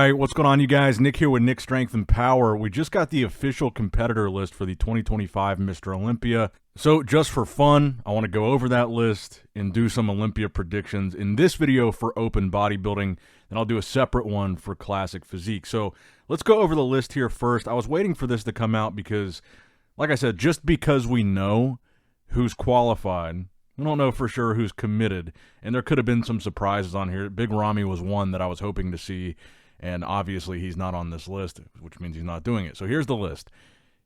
right, what's going on, you guys? Nick here with Nick Strength and Power. We just got the official competitor list for the 2025 Mr. Olympia. So just for fun, I want to go over that list and do some Olympia predictions in this video for open bodybuilding, and I'll do a separate one for classic physique. So let's go over the list here first. I was waiting for this to come out because, like I said, just because we know who's qualified, we don't know for sure who's committed, and there could have been some surprises on here. Big Ramy was one that I was hoping to see, and obviously he's not on this list, which means he's not doing it. So here's the list.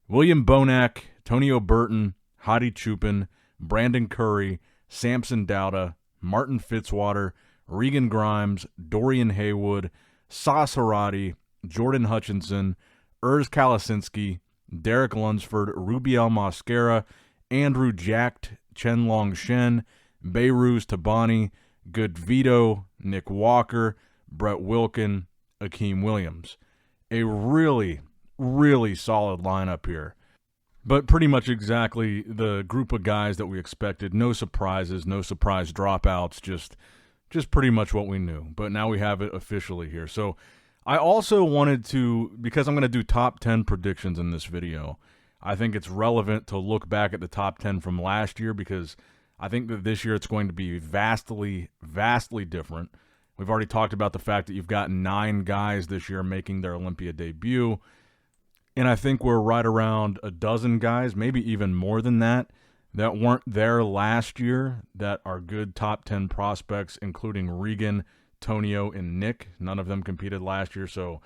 William Bonac, Tonio Burton, Hadi Chupin, Brandon Curry, Samson Dauda, Martin Fitzwater, Regan Grimes, Dorian Haywood, Sas Harati, Jordan Hutchinson, Urs Kalasinski, Derek Lunsford, Rubiel Mosquera, Andrew Jacked, Chen Long Shen, Behruz Tabani, Good Vito, Nick Walker, Brett Wilkin, Akeem Williams. A really, really solid lineup here. But pretty much exactly the group of guys that we expected. No surprises, no surprise dropouts, just pretty much what we knew. But now we have it officially here. So I also wanted to, because I'm going to do top 10 predictions in this video, I think it's relevant to look back at the top 10 from last year, because I think that this year it's going to be vastly, vastly different. We've already talked about the fact that you've got 9 guys this year making their Olympia debut, and I think we're right around a dozen guys, maybe even more than that weren't there last year that are good top 10 prospects, including Regan, Tonio, and Nick. None of them competed last year, so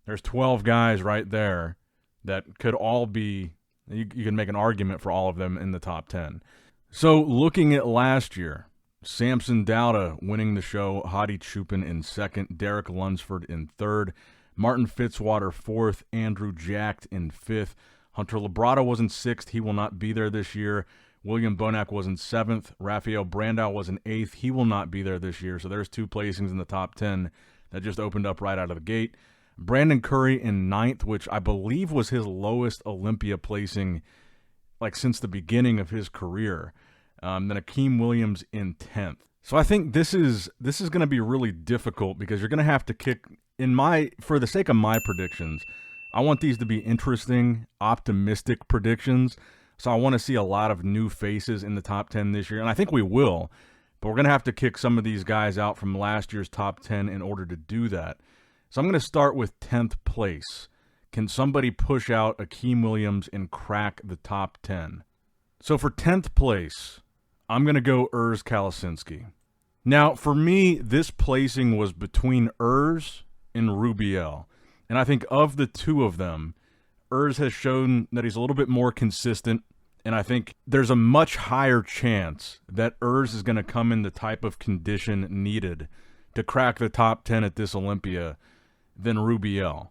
there's 12 guys right there that could all be, you can make an argument for all of them in the top 10. So looking at last year, Samson Dauda winning the show, Hadi Chupin in second, Derek Lunsford in third, Martin Fitzwater fourth, Andrew Jacked in fifth, Hunter Labrada was in sixth, he will not be there this year, William Bonac was in seventh, Rafael Brandau was in eighth, he will not be there this year, so there's 2 placings in the top 10 that just opened up right out of the gate. Brandon Curry in ninth, which I believe was his lowest Olympia placing like since the beginning of his career. Then Akeem Williams in 10th. So I think this is going to be really difficult, because you're going to have to kick, for the sake of my predictions, I want these to be interesting, optimistic predictions. So I want to see a lot of new faces in the top 10 this year, and I think we will, but we're going to have to kick some of these guys out from last year's top 10 in order to do that. So I'm going to start with 10th place. Can somebody push out Akeem Williams and crack the top 10? So for 10th place, I'm going to go Urs Kalasinski. Now, for me, this placing was between Urs and Rubiel. And I think of the two of them, Urs has shown that he's a little bit more consistent. And I think there's a much higher chance that Urs is going to come in the type of condition needed to crack the top 10 at this Olympia than Rubiel.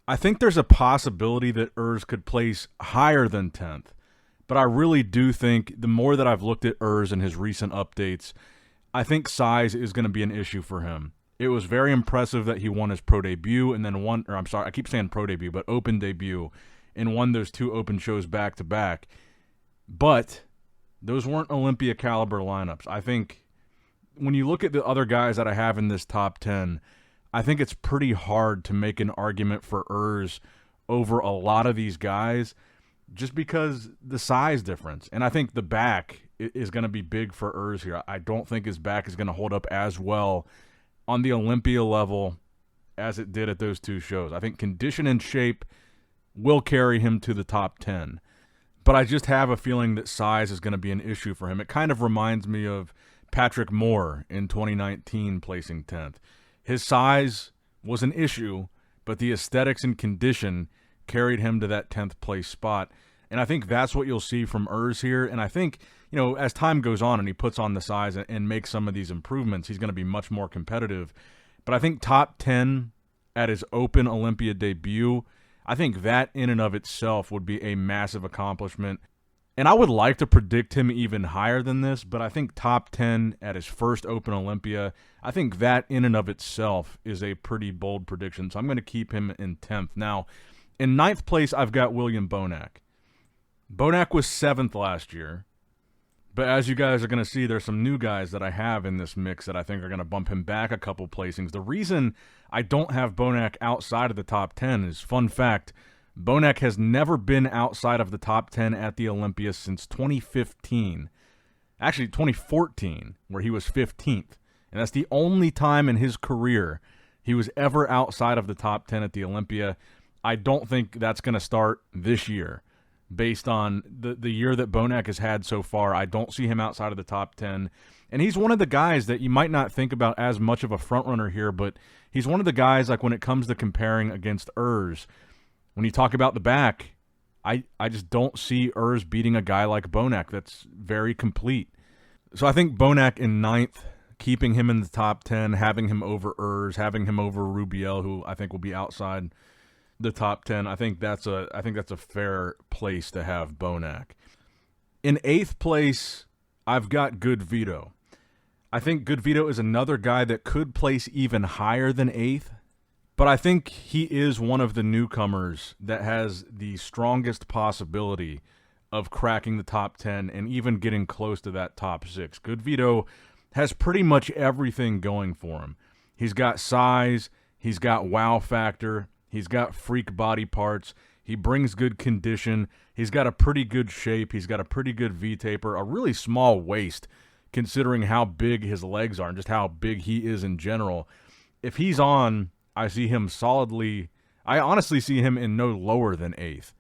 I think there's a possibility that Urs could place higher than 10th, but I really do think the more that I've looked at Urs and his recent updates, I think size is going to be an issue for him. It was very impressive that he won his pro debut and then won, or I'm sorry, I keep saying pro debut, but open debut, and won those 2 open shows back to back. But those weren't Olympia caliber lineups. I think when you look at the other guys that I have in this top 10, I think it's pretty hard to make an argument for Urs over a lot of these guys, just because the size difference. And I think the back is going to be big for Urs here. I don't think his back is going to hold up as well on the Olympia level as it did at those 2 shows. I think condition and shape will carry him to the top 10. But I just have a feeling that size is going to be an issue for him. It kind of reminds me of Patrick Moore in 2019 placing 10th. His size was an issue, but the aesthetics and condition carried him to that 10th place spot. And I think that's what you'll see from Urs here. And I think, as time goes on and he puts on the size and makes some of these improvements, he's going to be much more competitive. But I think top 10 at his open Olympia debut, I think that in and of itself would be a massive accomplishment. And I would like to predict him even higher than this, but I think top 10 at his first open Olympia, I think that in and of itself is a pretty bold prediction. So I'm going to keep him in 10th. Now, in 9th place, I've got William Bonac. Bonac was 7th last year, But as you guys are going to see, there's some new guys that I have in this mix that I think are going to bump him back a couple placings. The reason I don't have Bonac outside of the top 10 is, fun fact, Bonac has never been outside of the top 10 at the Olympia since 2015. Actually, 2014, where he was 15th. And that's the only time in his career he was ever outside of the top 10 at the Olympia. I don't think that's going to start this year. Based on the year that Bonac has had so far, I don't see him outside of the top 10. And he's one of the guys that you might not think about as much of a frontrunner here, but he's one of the guys, like when it comes to comparing against Urs, when you talk about the back, I just don't see Urs beating a guy like Bonac that's very complete. So I think Bonac in 9th, keeping him in the top 10, having him over Urs, having him over Rubiel, who I think will be outside the top 10. I think that's a fair place to have Bonac. In 8th place, I've got Good Vito. I think Good Vito is another guy that could place even higher than 8th, but I think he is one of the newcomers that has the strongest possibility of cracking the top 10 and even getting close to that top 6. Good Vito has pretty much everything going for him. He's got size, he's got wow factor, he's got freak body parts, he brings good condition, he's got a pretty good shape, he's got a pretty good V-taper, a really small waist considering how big his legs are and just how big he is in general. If he's on, I see him solidly, I honestly see him in no lower than 8th.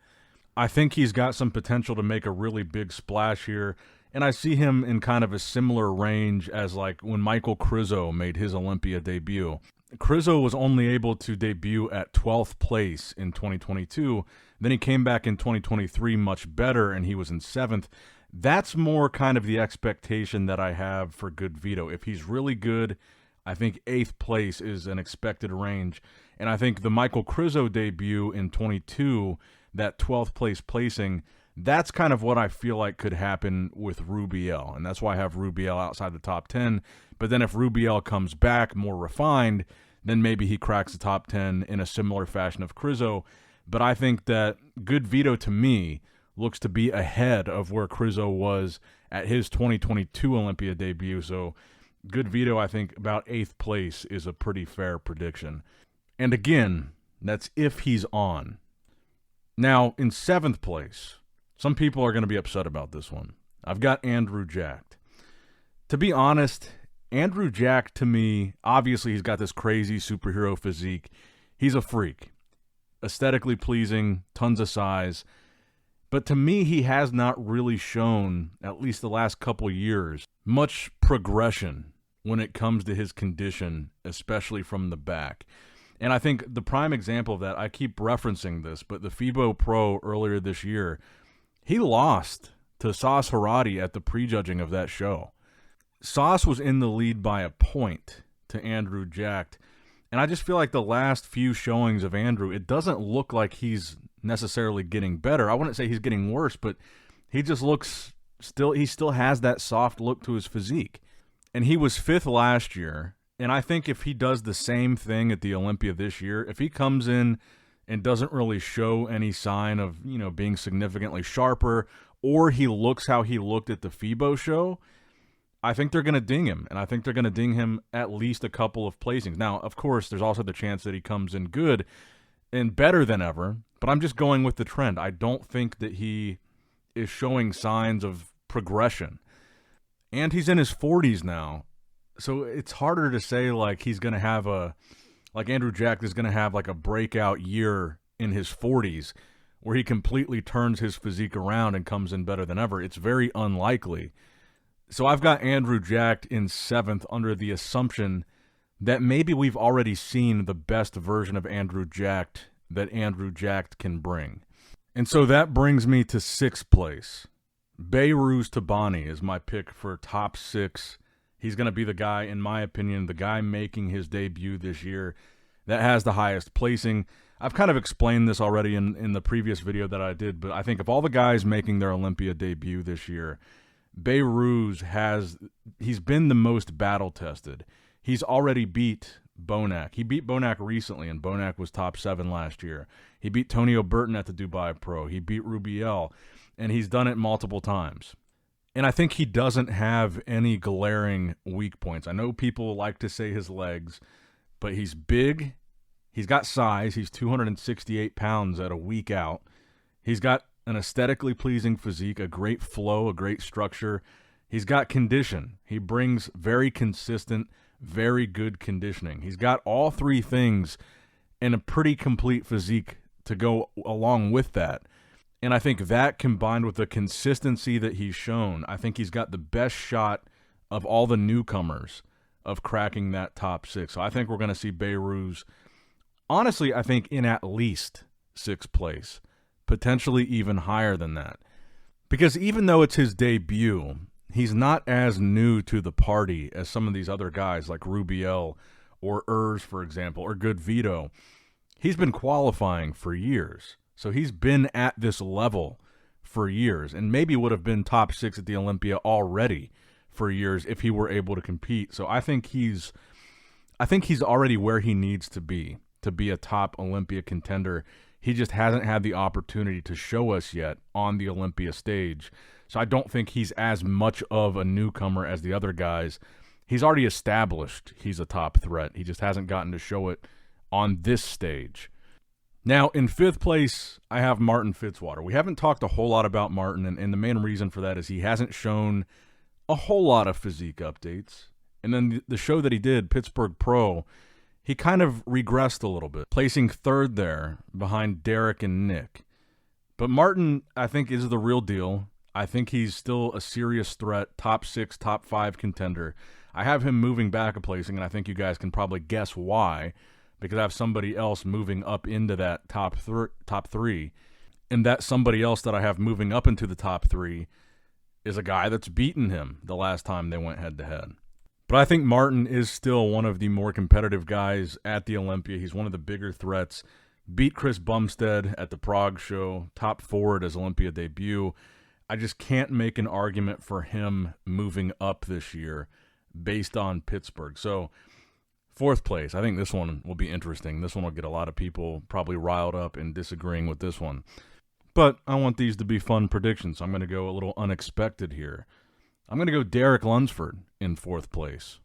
I think he's got some potential to make a really big splash here, and I see him in kind of a similar range as like when Michael Krizo made his Olympia debut. Krizo was only able to debut at 12th place in 2022. Then he came back in 2023 much better, and he was in 7th. That's more kind of the expectation that I have for Good Vito. If he's really good, I think 8th place is an expected range. And I think the Michael Krizo debut in 22, that 12th place placing, that's kind of what I feel like could happen with Rubiel. And that's why I have Rubiel outside the top 10. But then if Rubiel comes back more refined, then maybe he cracks the top 10 in a similar fashion of Krizo. But I think that Good Vito, to me, looks to be ahead of where Krizo was at his 2022 Olympia debut. So Good Vito, I think, about 8th place is a pretty fair prediction. And again, that's if he's on. Now, in 7th place, some people are going to be upset about this one. I've got Andrew Jacked. To be honest, Andrew Jacked, to me, obviously he's got this crazy superhero physique. He's a freak. Aesthetically pleasing, tons of size. But to me, he has not really shown, at least the last couple years, much progression when it comes to his condition, especially from the back. And I think the prime example of that, I keep referencing this, but the FIBO Pro earlier this year, he lost to Sauce Harati at the prejudging of that show. Sauce was in the lead by a point to Andrew Jacked. And I just feel like the last few showings of Andrew, it doesn't look like he's necessarily getting better. I wouldn't say he's getting worse, but he just looks he still has that soft look to his physique. And he was 5th last year. And I think if he does the same thing at the Olympia this year, if he comes in and doesn't really show any sign of, being significantly sharper, or he looks how he looked at the FIBO show, I think they're going to ding him, and I think they're going to ding him at least a couple of placings. Now, of course, there's also the chance that he comes in good and better than ever, but I'm just going with the trend. I don't think that he is showing signs of progression. And he's in his 40s now, so it's harder to say like he's going to have like Andrew Jacked is going to have like a breakout year in his 40s where he completely turns his physique around and comes in better than ever. It's very unlikely. So I've got Andrew Jacked in 7th under the assumption that maybe we've already seen the best version of Andrew Jacked that Andrew Jacked can bring. And so that brings me to 6th place. Behrooz Tabani is my pick for top 6. He's going to be the guy, in my opinion, the guy making his debut this year that has the highest placing. I've kind of explained this already in the previous video that I did, but I think of all the guys making their Olympia debut this year, Behrooz he's been the most battle-tested. He's already beat Bonac. He beat Bonac recently, and Bonac was top 7 last year. He beat Tonio Burton at the Dubai Pro. He beat Rubiel, and he's done it multiple times. And I think he doesn't have any glaring weak points. I know people like to say his legs, but he's big. He's got size. He's 268 pounds at a week out. He's got an aesthetically pleasing physique, a great flow, a great structure. He's got condition. He brings very consistent, very good conditioning. He's got all three things and a pretty complete physique to go along with that. And I think that combined with the consistency that he's shown, I think he's got the best shot of all the newcomers of cracking that top six. So I think we're going to see Beirut, honestly, I think in at least sixth place, potentially even higher than that. Because even though it's his debut, he's not as new to the party as some of these other guys like Rubiel or Urs, for example, or Good Vito. He's been qualifying for years. So he's been at this level for years and maybe would have been top six at the Olympia already for years if he were able to compete. So I think he's already where he needs to be a top Olympia contender. He just hasn't had the opportunity to show us yet on the Olympia stage. So I don't think he's as much of a newcomer as the other guys. He's already established he's a top threat. He just hasn't gotten to show it on this stage. Now, in fifth place, I have Martin Fitzwater. We haven't talked a whole lot about Martin, and the main reason for that is he hasn't shown a whole lot of physique updates. And then the show that he did, Pittsburgh Pro, he kind of regressed a little bit, placing third there behind Derek and Nick. But Martin, I think, is the real deal. I think he's still a serious threat, top six, top five contender. I have him moving back a placing, and I think you guys can probably guess why, because I have somebody else moving up into that top three, and that somebody else that I have moving up into the top three is a guy that's beaten him the last time they went head-to-head. But I think Martin is still one of the more competitive guys at the Olympia. He's one of the bigger threats. Beat Chris Bumstead at the Prague show, top four at his Olympia debut. I just can't make an argument for him moving up this year based on Pittsburgh. So fourth place, I think this one will be interesting. This one will get a lot of people probably riled up and disagreeing with this one. But I want these to be fun predictions, so I'm going to go a little unexpected here. I'm going to go Derek Lunsford in fourth place.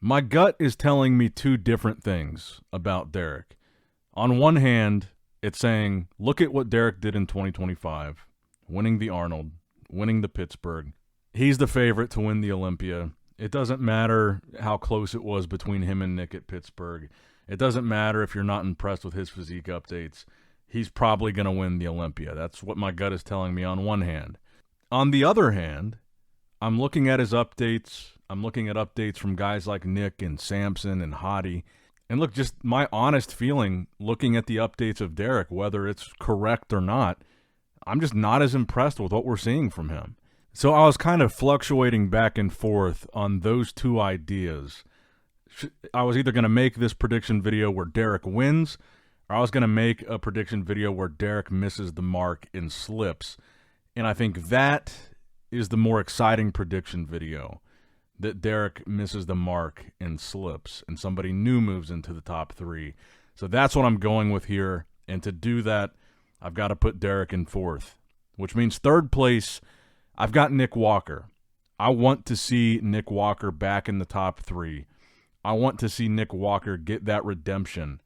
My gut is telling me two different things about Derek. On one hand, it's saying, look at what Derek did in 2025, winning the Arnold, winning the Pittsburgh. He's the favorite to win the Olympia. It doesn't matter how close it was between him and Nick at Pittsburgh. It doesn't matter if you're not impressed with his physique updates. He's probably going to win the Olympia. That's what my gut is telling me on one hand. On the other hand, I'm looking at his updates. I'm looking at updates from guys like Nick and Samson and Hottie. And look, just my honest feeling, looking at the updates of Derek, whether it's correct or not, I'm just not as impressed with what we're seeing from him. So I was kind of fluctuating back and forth on those two ideas. I was either going to make this prediction video where Derek wins, or I was going to make a prediction video where Derek misses the mark and slips. And I think that is the more exciting prediction video, that Derek misses the mark and slips, and somebody new moves into the top three. So that's what I'm going with here. And to do that, I've got to put Derek in fourth, which means third place, I've got Nick Walker. I want to see Nick Walker back in the top three. I want to see Nick Walker get that redemption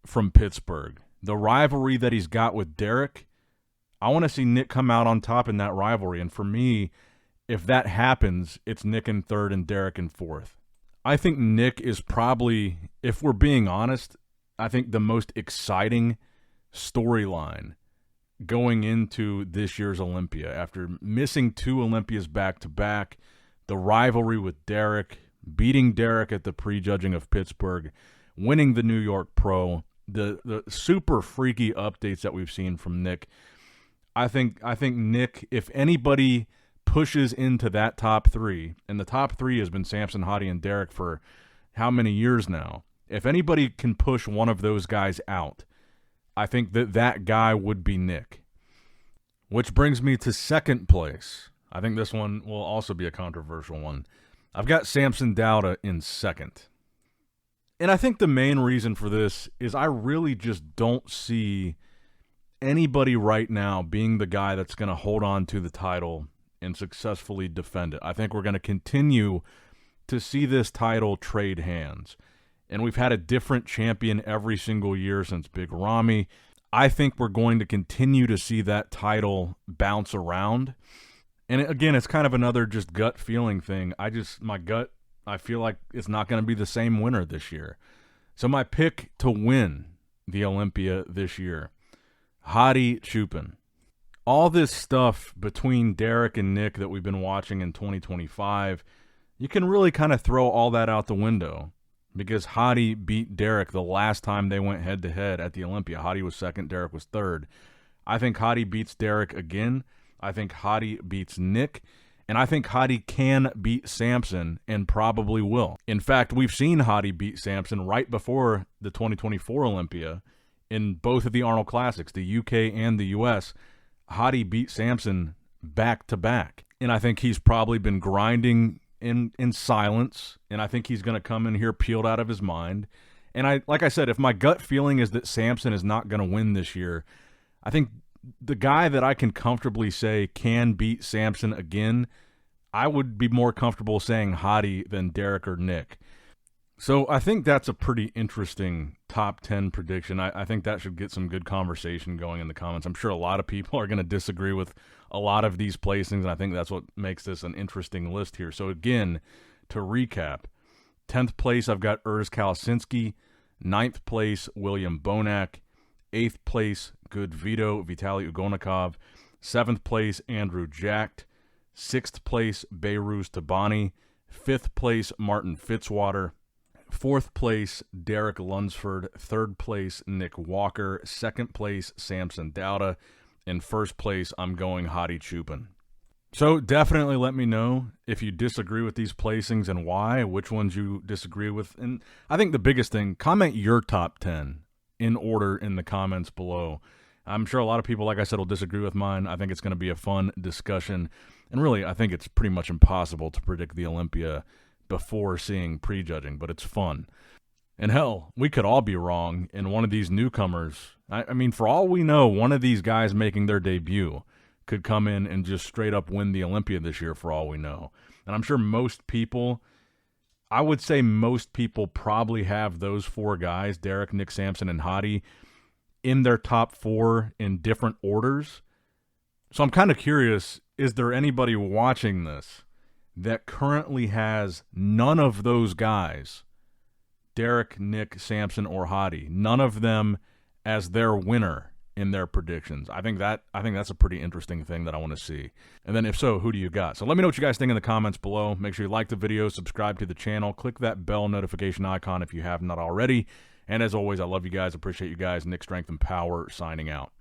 from Pittsburgh. The rivalry that he's got with Derek, I want to see Nick come out on top in that rivalry. And for me, if that happens, it's Nick in third and Derek in fourth. I think Nick is probably, if we're being honest, I think the most exciting storyline going into this year's Olympia. After missing two Olympias back-to-back, the rivalry with Derek, beating Derek at the prejudging of Pittsburgh, winning the New York Pro, the super freaky updates that we've seen from Nick. I think Nick, if anybody pushes into that top three, and the top three has been Samson, Hottie, and Derek for how many years now? If anybody can push one of those guys out, I think that guy would be Nick. Which brings me to second place. I think this one will also be a controversial one. I've got Samson Dauda in second. And I think the main reason for this is I really just don't see anybody right now being the guy that's going to hold on to the title and successfully defend it. I think we're going to continue to see this title trade hands. And we've had a different champion every single year since Big Ramy. I think we're going to continue to see that title bounce around. And again, it's kind of another just gut feeling thing. My gut, I feel like it's not going to be the same winner this year. So my pick to win the Olympia this year, Hadi Choopan. All this stuff between Derek and Nick that we've been watching in 2025, you can really kind of throw all that out the window because Hadi beat Derek the last time they went head-to-head at the Olympia. Hadi was second, Derek was third. I think Hadi beats Derek again. I think Hadi beats Nick. And I think Hadi can beat Samson and probably will. In fact, we've seen Hadi beat Samson right before the 2024 Olympia in both of the Arnold Classics, the UK and the US. Hadi beat Samson back-to-back. And I think he's probably been grinding in silence, and I think he's going to come in here peeled out of his mind. And like I said, if my gut feeling is that Samson is not going to win this year, I think the guy that I can comfortably say can beat Samson again, I would be more comfortable saying Hadi than Derek or Nick. So I think that's a pretty interesting top 10 prediction. I think that should get some good conversation going in the comments. I'm sure a lot of people are going to disagree with a lot of these placings, and I think that's what makes this an interesting list here. So again, to recap, 10th place I've got Urs Kalasinski, 9th place William Bonac, 8th place Good Vito Vitaly Ugonikov, 7th place Andrew Jacked, 6th place Behruz Tabani, 5th place Martin Fitzwater, 4th place Derek Lunsford, 3rd place Nick Walker, 2nd place Samson Dauda, and 1st place I'm going Hadi Choopan. So definitely let me know if you disagree with these placings and why, which ones you disagree with. And I think the biggest thing, comment your top 10 in order in the comments below. I'm sure a lot of people, like I said, will disagree with mine. I think it's going to be a fun discussion. And really, I think it's pretty much impossible to predict the Olympia before seeing prejudging, but it's fun. And hell, we could all be wrong, and one of these newcomers, I mean, for all we know, one of these guys making their debut could come in and just straight up win the Olympia this year for all we know. And I'm sure most people, I would say most people probably have those four guys, Derek, Nick, Samson, and Hadi, in their top 4 in different orders. So I'm kind of curious, is there anybody watching this that currently has none of those guys, Derek, Nick, Samson, or Hadi, none of them as their winner in their predictions? I think that's a pretty interesting thing that I want to see. And then if so, who do you got? So let me know what you guys think in the comments below. Make sure you like the video, subscribe to the channel, click that bell notification icon if you have not already. And as always, I love you guys, appreciate you guys. Nick Strength and Power signing out.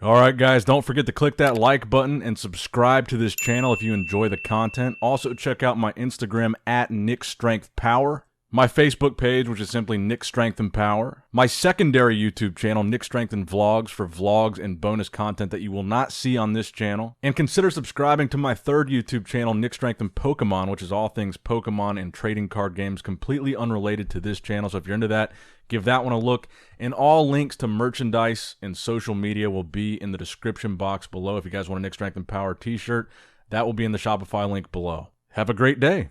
All right, guys, don't forget to click that like button and subscribe to this channel if you enjoy the content. Also, check out my Instagram at Nick Strength Power, my Facebook page, which is simply Nick Strength and Power, my secondary YouTube channel, Nick Strength and Vlogs, for vlogs and bonus content that you will not see on this channel. And consider subscribing to my third YouTube channel, Nick Strength and Pokemon, which is all things Pokemon and trading card games, completely unrelated to this channel. So if you're into that, give that one a look. And all links to merchandise and social media will be in the description box below. If you guys want a Nick Strength and Power t-shirt, that will be in the Shopify link below. Have a great day.